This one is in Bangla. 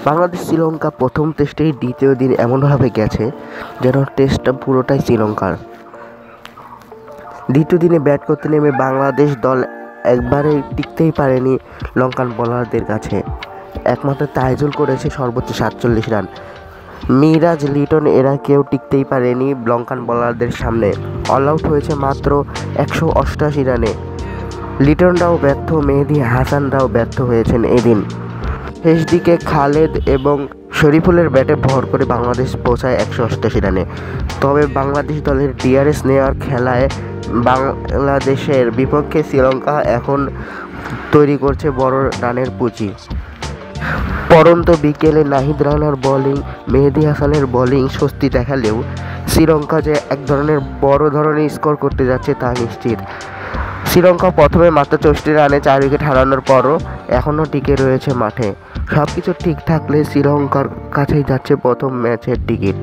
বাংলাদেশ শ্রীলঙ্কা প্রথম টেস্টেই দ্বিতীয় দিন এমনভাবে গেছে যেন টেস্টটা পুরোটাই শ্রীলঙ্কার। দ্বিতীয় দিনে ব্যাট করতে নেমে বাংলাদেশ দল একবারে টিকতেই পারেনি লঙ্কান বোলারদের কাছে। একমাত্র তাইজুল করেছে সর্বোচ্চ 47 রান। মিরাজ, লিটন এরা কেউ টিকতেই পারেনি লঙ্কান বোলারদের সামনে। অল আউট হয়েছে মাত্র 188 রানে। লিটনরাও ব্যর্থ, মেহেদী হাসানরাও ব্যর্থ হয়েছেন এদিন। শেষ দিকে খালেদ এবং শরীফুলের ব্যাটে ভর করে বাংলাদেশ পৌঁছায় 188 রানে। তবে বাংলাদেশ দলের ডিআরএস নেওয়ার খেলায় বাংলাদেশের বিপক্ষে শ্রীলঙ্কা এখন তৈরি করছে বড় রানের পুঁজি। পরন্ত বিকেলে নাহিদ রানার বোলিং, মেহেদী হাসানের বোলিং স্বস্তি দেখালেও শ্রীলঙ্কা যে এক ধরনের বড় ধরনের স্কোর করতে যাচ্ছে তা নিশ্চিত। শ্রীলঙ্কা প্রথমে মাত্র 64 রানে 4 উইকেট হারানোর পরও এখনও টিকে রয়েছে মাঠে। সব কিছু ঠিক থাকলে শ্রীলঙ্কার কাছেই যাচ্ছে প্রথম ম্যাচের টিকিট।